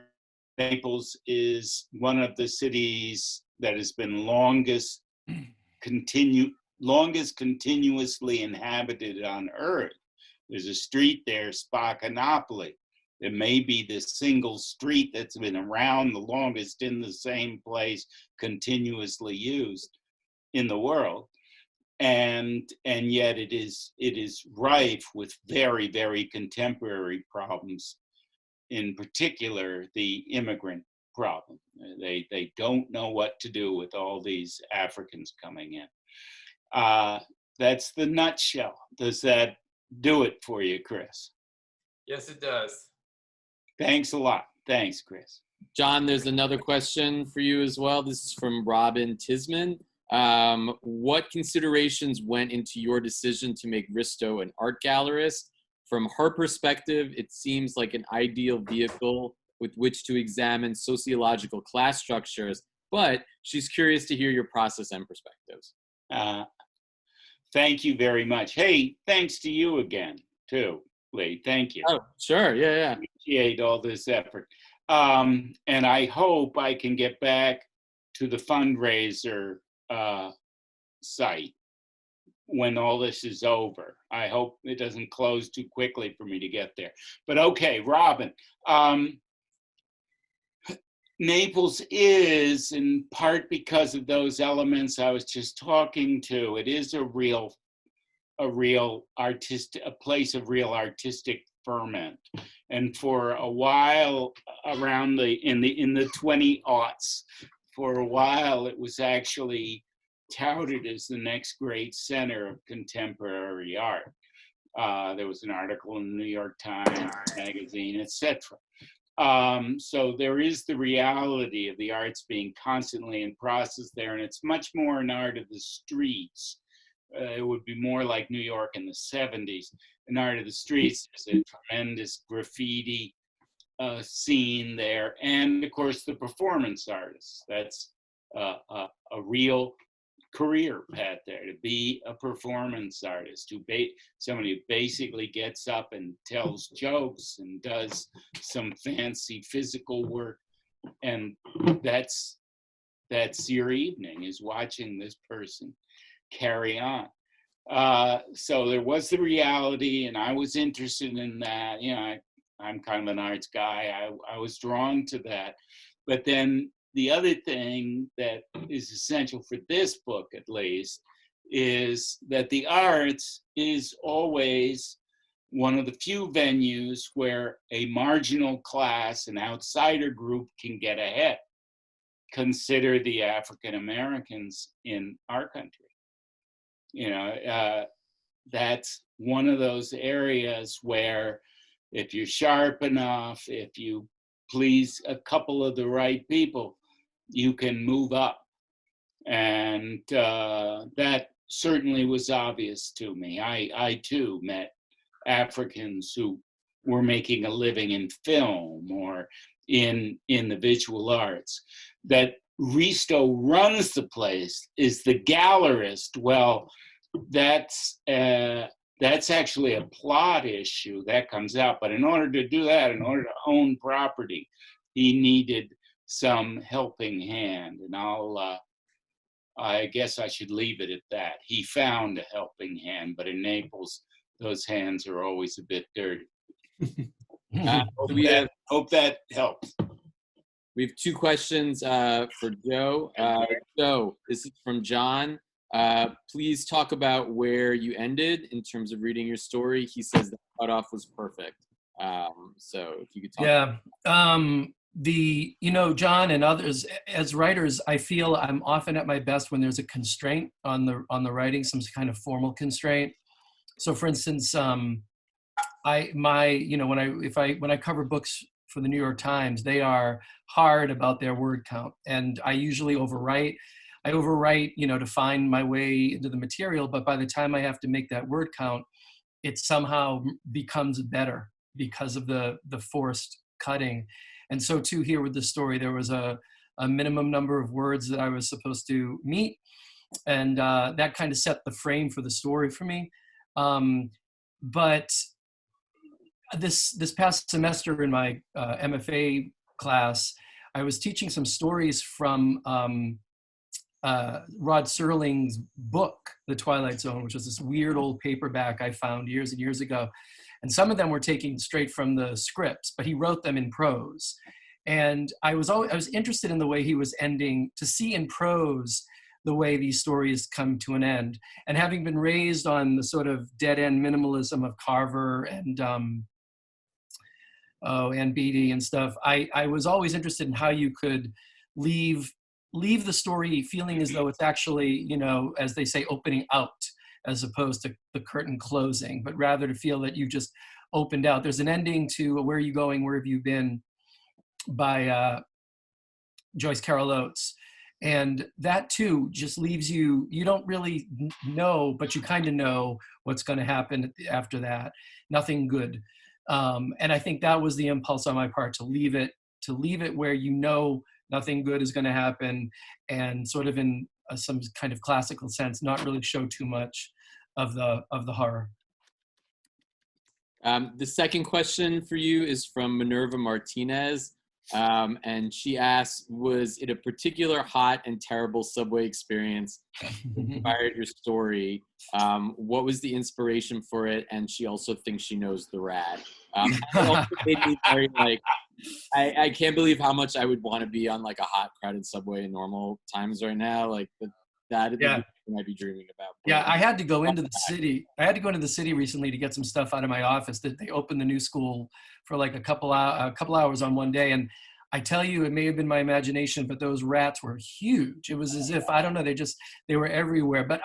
D: Naples is one of the cities that has been longest continuously inhabited on Earth. There's a street there, Spacanopoli. It may be the single street that's been around the longest in the same place, continuously used in the world. And yet it is rife with very, very contemporary problems, in particular the immigrant problem. They don't know what to do with all these Africans coming in. That's the nutshell. Does that do it for you, Chris?
F: Yes, it does.
D: Thanks a lot. Thanks, Chris.
B: John, there's another question for you as well. This is from Robin Tisman. What considerations went into your decision to make Risto an art gallerist? From her perspective, it seems like an ideal vehicle with which to examine sociological class structures, but she's curious to hear your process and perspectives.
D: Thank you very much. Hey, thanks to you again, too, Lee. Thank you.
B: Oh, sure. Yeah.
D: Appreciate all this effort. And I hope I can get back to the fundraiser site when all this is over. I hope it doesn't close too quickly for me to get there. But okay, Robin. Naples is, in part because of those elements I was just talking to, it is a place of real artistic ferment. And for a while, around in the 20-aughts, for a while it was actually touted as the next great center of contemporary art. There was an article in the New York Times magazine, etc. So there is the reality of the arts being constantly in process there, and it's much more an art of the streets. It would be more like New York in the 70s. An art of the streets. There's a tremendous graffiti scene there, and of course the performance artists. That's a real career path there, to be a performance artist, somebody who basically gets up and tells jokes and does some fancy physical work, and that's your evening, is watching this person carry on. So there was the reality, and I was interested in that. You know, I'm kind of an arts guy. I was drawn to that. But then the other thing that is essential for this book, at least, is that the arts is always one of the few venues where a marginal class, an outsider group, can get ahead. Consider the African Americans in our country. You know, that's one of those areas where if you're sharp enough, if you please a couple of the right people, you can move up. And that certainly was obvious to me. I too met Africans who were making a living in film or in the visual arts. That Risto runs the place, is the gallerist. Well, that's actually a plot issue that comes out. But in order to do that, in order to own property, he needed some helping hand. And I guess I should leave it at that. He found a helping hand, but in Naples, those hands are always a bit dirty. Hope that helps.
B: We have two questions for Joe. Joe, this is from John. Please talk about where you ended in terms of reading your story. He says the cutoff was perfect. So if you could talk. Yeah.
E: John and others, as writers, I feel I'm often at my best when there's a constraint on the writing, some kind of formal constraint. So for instance, when I cover books for the New York Times, they are hard about their word count, and I usually overwrite. I overwrite, to find my way into the material, but by the time I have to make that word count, it somehow becomes better because of the forced cutting. And so too here with the story, there was a minimum number of words that I was supposed to meet, and that kind of set the frame for the story for me. But this past semester in my MFA class, I was teaching some stories from Rod Serling's book, The Twilight Zone, which was this weird old paperback I found years and years ago. And some of them were taken straight from the scripts, but he wrote them in prose. And I was interested in the way he was ending, to see in prose the way these stories come to an end. And having been raised on the sort of dead-end minimalism of Carver and and Beatty and stuff. I was always interested in how you could leave the story feeling as though it's actually, as they say, opening out, as opposed to the curtain closing, but rather to feel that you just opened out. There's an ending to Where Are You Going, Where Have You Been by Joyce Carol Oates. And that too just leaves you don't really know, but you kind of know what's going to happen after that. Nothing good. And I think that was the impulse on my part, to leave it where nothing good is going to happen, and sort of in some kind of classical sense, not really show too much of the horror.
B: The second question for you is from Minerva Martinez. And she asks, was it a particular hot and terrible subway experience that inspired your story? What was the inspiration for it? And she also thinks she knows the rat. It also made me very I can't believe how much I would want to be on like a hot, crowded subway in normal times right now. Like that
E: Yeah.
B: I might be dreaming about.
E: Yeah, I had to go into the city. I had to go into the city recently to get some stuff out of my office. That they opened the new school for like a couple hours on one day, and I tell you, it may have been my imagination, but those rats were huge. It was as if, I don't know, they were everywhere. But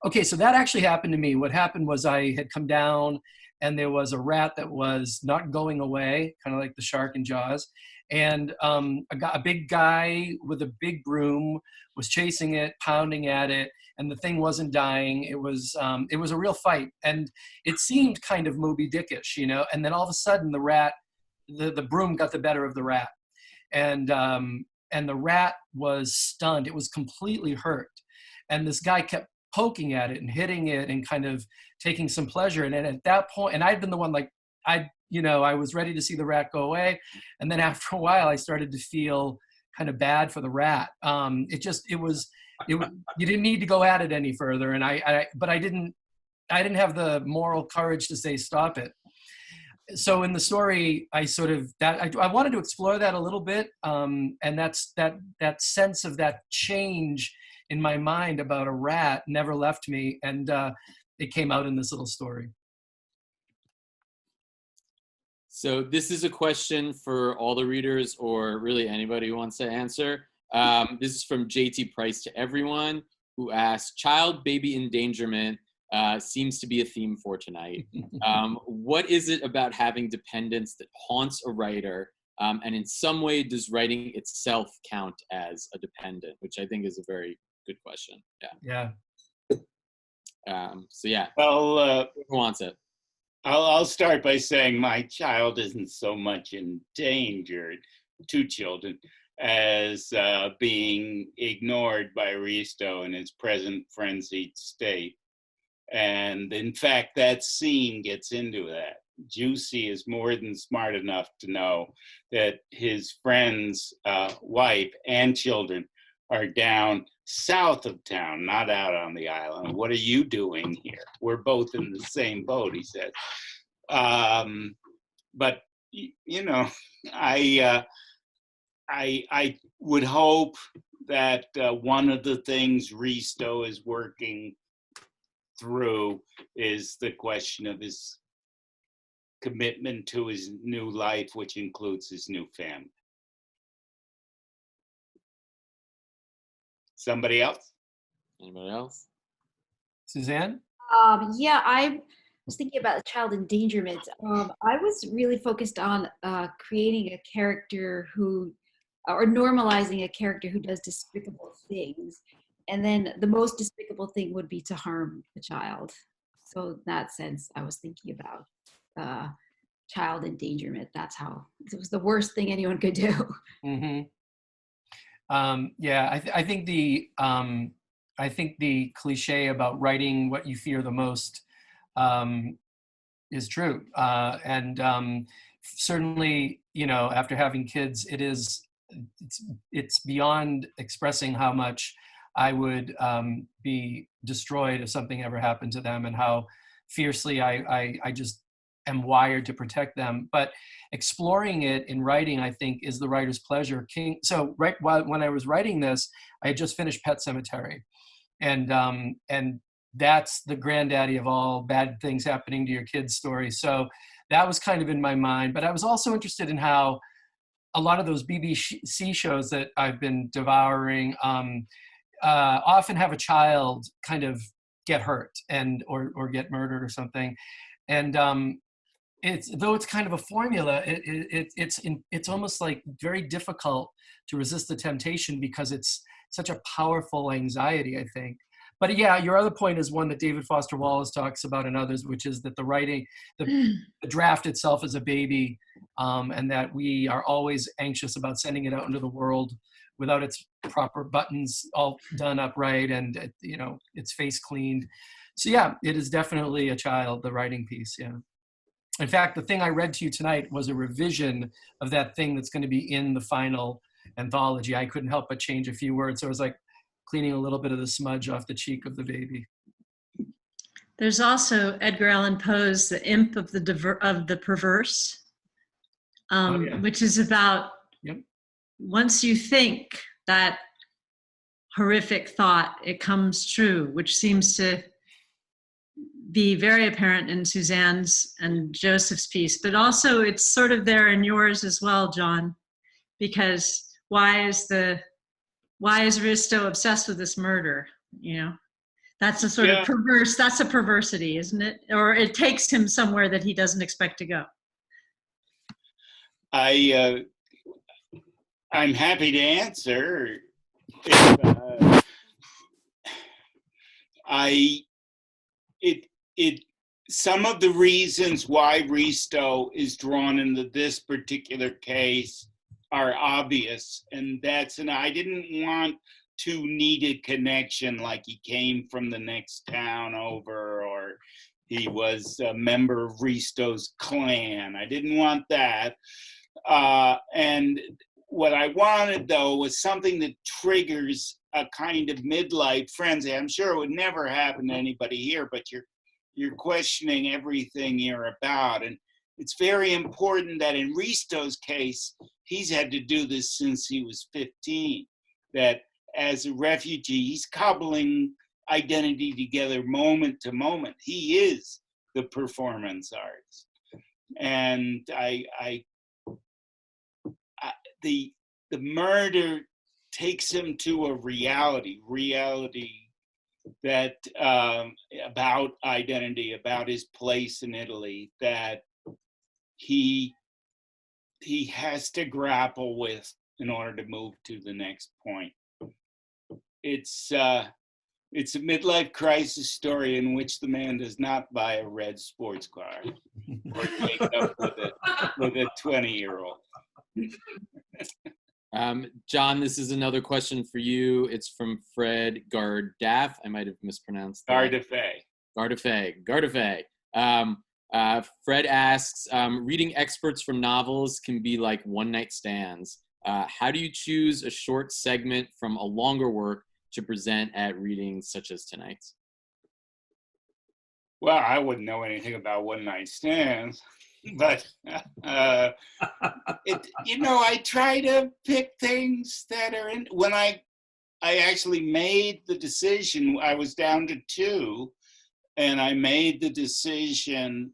E: okay, so that actually happened to me. What happened was I had come down, and there was a rat that was not going away, kind of like the shark in Jaws. And a big guy with a big broom was chasing it, pounding at it, and the thing wasn't dying. It was a real fight, and it seemed kind of Moby Dickish, And then all of a sudden, the rat, the broom got the better of the rat, and the rat was stunned. It was completely hurt, and this guy kept poking at it and hitting it and kind of taking some pleasure in it. And at that point, and I'd been the one I was ready to see the rat go away. And then after a while, I started to feel kind of bad for the rat. You didn't need to go at it any further. And but I didn't have the moral courage to say, stop it. So in the story, I wanted to explore that a little bit. And that's that sense of that change in my mind about a rat never left me. And it came out in this little story.
B: So this is a question for all the readers, or really anybody who wants to answer. This is from JT Price to everyone, who asks, child baby endangerment seems to be a theme for tonight. What is it about having dependents that haunts a writer? And in some way, does writing itself count as a dependent? Which I think is a very good question.
E: Yeah.
B: So yeah,
D: Well,
B: who wants it?
D: I'll start by saying my child isn't so much endangered, 2 children, as being ignored by Risto in his present frenzied state. And in fact, that scene gets into that. Juicy is more than smart enough to know that his friend's wife and children are down south of town, not out on the island. What are you doing here? We're both in the same boat, he said. But I would hope that one of the things Risto is working through is the question of his commitment to his new life, which includes his new family. Somebody else?
B: Anybody else?
E: Suzanne?
C: Yeah, I was thinking about child endangerment. I was really focused on creating a character or normalizing a character who does despicable things. And then the most despicable thing would be to harm a child. So in that sense, I was thinking about child endangerment. That's how it was the worst thing anyone could do.
E: Mm-hmm. Yeah, I think the cliche about writing what you fear the most is true. And certainly, after having kids, it's beyond expressing how much I would be destroyed if something ever happened to them, and how fiercely I just am wired to protect them. But exploring it in writing, I think, is the writer's pleasure. So when I was writing this, I had just finished Pet Sematary, and that's the granddaddy of all bad things happening to your kids stories. So that was kind of in my mind. But I was also interested in how a lot of those BBC shows that I've been devouring often have a child kind of get hurt or get murdered or something. And though it's kind of a formula, it's almost like very difficult to resist the temptation because it's such a powerful anxiety, I think. But yeah, your other point is one that David Foster Wallace talks about and others, which is that the writing, the draft itself is a baby, and that we are always anxious about sending it out into the world without its proper buttons all done up right and its face cleaned. So yeah, it is definitely a child, the writing piece. Yeah. In fact, the thing I read to you tonight was a revision of that thing that's going to be in the final anthology. I couldn't help but change a few words. So it was like cleaning a little bit of the smudge off the cheek of the baby.
G: There's also Edgar Allan Poe's The Imp of the Perverse, which is about once you think that horrific thought, it comes true, which seems to be very apparent in Suzanne's and Joseph's piece, but also it's sort of there in yours as well, John, because why is Risto obsessed with this murder? That's a sort of perverse, that's a perversity, isn't it? Or it takes him somewhere that he doesn't expect to go.
D: I'm happy to answer. Some of the reasons why Risto is drawn into this particular case are obvious, and I didn't want too needed connection, like he came from the next town over, or he was a member of Risto's clan. I didn't want that. And what I wanted, though, was something that triggers a kind of midlife frenzy. I'm sure it would never happen to anybody here, but you're questioning everything you're about. And it's very important that in Risto's case, he's had to do this since he was 15, that as a refugee, he's cobbling identity together moment to moment. He is the performance artist. And the murder takes him to a reality that about identity, about his place in Italy, that he has to grapple with in order to move to the next point. It's a midlife crisis story in which the man does not buy a red sports car or wake up with a 20-year-old.
B: John, this is another question for you. It's from Fred Gardaff. I might have mispronounced that. Gardafe. Fred asks, reading excerpts from novels can be like one-night stands. How do you choose a short segment from a longer work to present at readings such as tonight's?
D: Well, I wouldn't know anything about one-night stands, but I try to pick things that are in. When I actually made the decision, I was down to 2, and I made the decision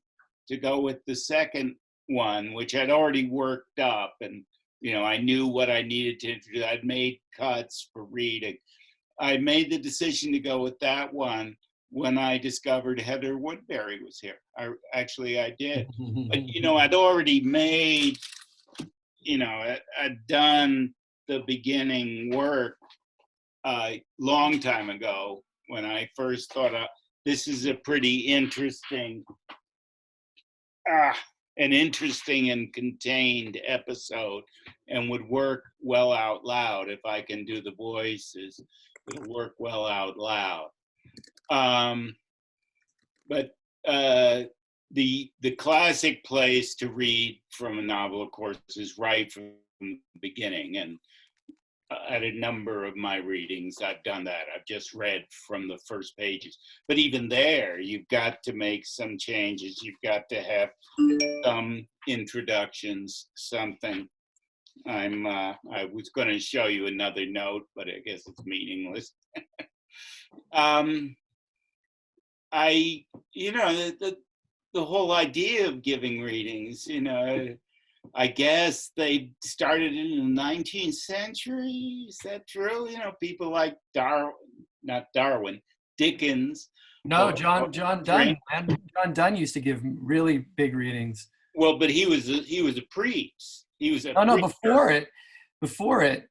D: to go with the second one, which I'd already worked up, and I knew what I needed to do. I'd made cuts for reading. I made the decision to go with that one when I discovered Heather Woodbury was here. I did. But, I'd already made, I'd done the beginning work a long time ago when I first thought, this is a pretty interesting, an interesting and contained episode, and would work well out loud. If I can do the voices, it'll work well out loud. But the classic place to read from a novel, of course, is right from the beginning. And at a number of my readings, I've done that. I've just read from the first pages. But even there, you've got to make some changes. You've got to have some introductions, something. I was going to show you another note, but I guess it's meaningless. The the whole idea of giving readings. I guess they started in the 19th century. Is that true? People like Dickens.
E: No, John Donne. Man. John Donne used to give really big readings.
D: Well, but he was a priest. He was a
E: before it.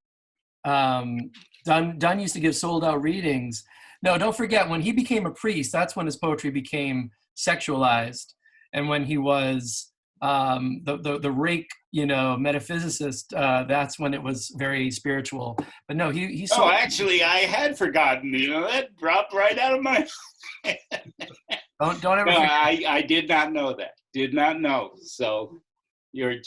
E: Donne used to give sold out readings. No, don't forget, when he became a priest, that's when his poetry became sexualized, and when he was the rake, metaphysicist, that's when it was very spiritual. But no, he
D: Oh, actually, I had forgotten. That dropped right out of my.
E: don't ever.
D: No,
E: forget.
D: I did not know that. Did not know. So, you're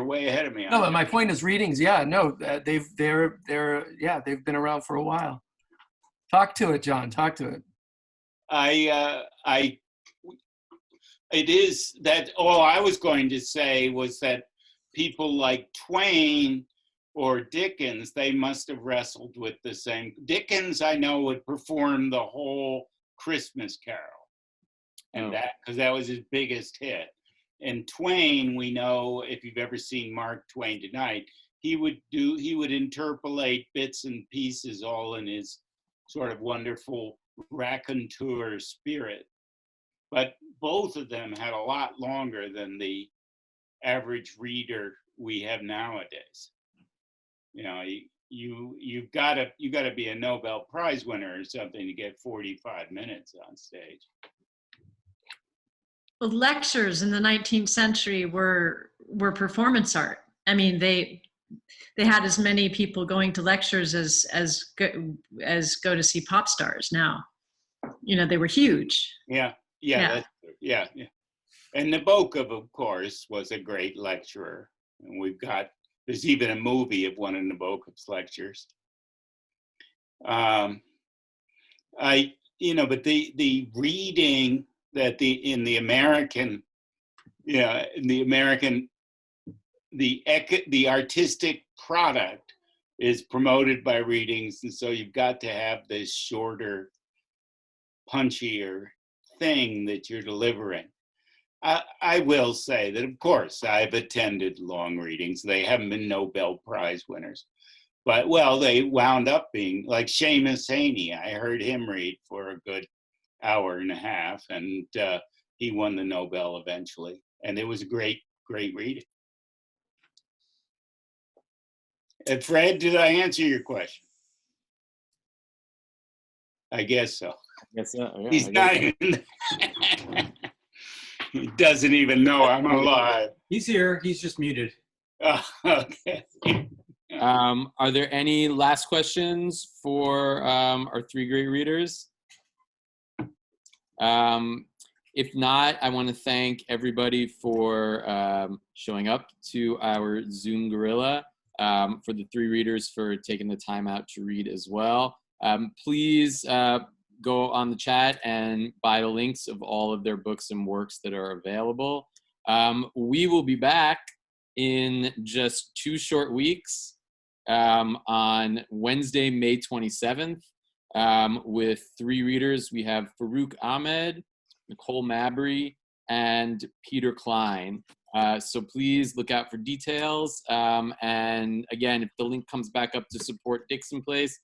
D: way ahead of me.
E: No, but my point is readings. Yeah, no, they've been around for a while. Talk to it, John. Talk to it.
D: It is that all I was going to say was that people like Twain or Dickens, they must have wrestled with the same. Dickens, I know, would perform the whole Christmas Carol, and because that was his biggest hit. And Twain, we know, if you've ever seen Mark Twain Tonight, he would interpolate bits and pieces all in his sort of wonderful raconteur spirit. But both of them had a lot longer than the average reader we have nowadays. You've got to be a Nobel Prize winner or something to get 45 minutes on stage.
G: Well, lectures in the 19th century were performance art. I mean, they had as many people going to lectures as go to see pop stars now. They were huge.
D: Yeah. And Nabokov, of course, was a great lecturer. And there's even a movie of one of Nabokov's lectures. But the reading that the artistic product is promoted by readings, and so you've got to have this shorter, punchier thing that you're delivering. I will say that, of course, I've attended long readings. They haven't been Nobel Prize winners. But, they wound up being, like Seamus Heaney. I heard him read for a good hour and a half, and he won the Nobel eventually. And it was a great, great reading. And Fred, did I answer your question? I guess so.
B: Yes, yeah,
D: He's not even. He doesn't even know I'm alive.
A: He's here. He's just muted.
D: Oh, okay.
B: Are there any last questions for our three great readers? If not, I want to thank everybody for showing up to our Zoom Guerrilla, for the three readers for taking the time out to read as well. Please go on the chat and buy the links of all of their books and works that are available. We will be back in just 2 short weeks on Wednesday, May 27th, with 3 readers. We have Farouk Ahmed, Nicole Mabry, and Peter Klein. So please look out for details. And again, if the link comes back up to support Dixon Place,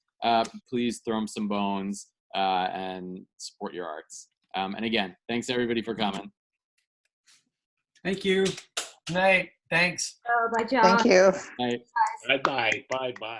B: please throw them some bones and support your arts. And again, thanks everybody for coming.
A: Thank you.
E: Good night. Thanks.
C: Oh, bye, John.
H: Thank you.
B: Night.
D: Bye-bye. Bye-bye.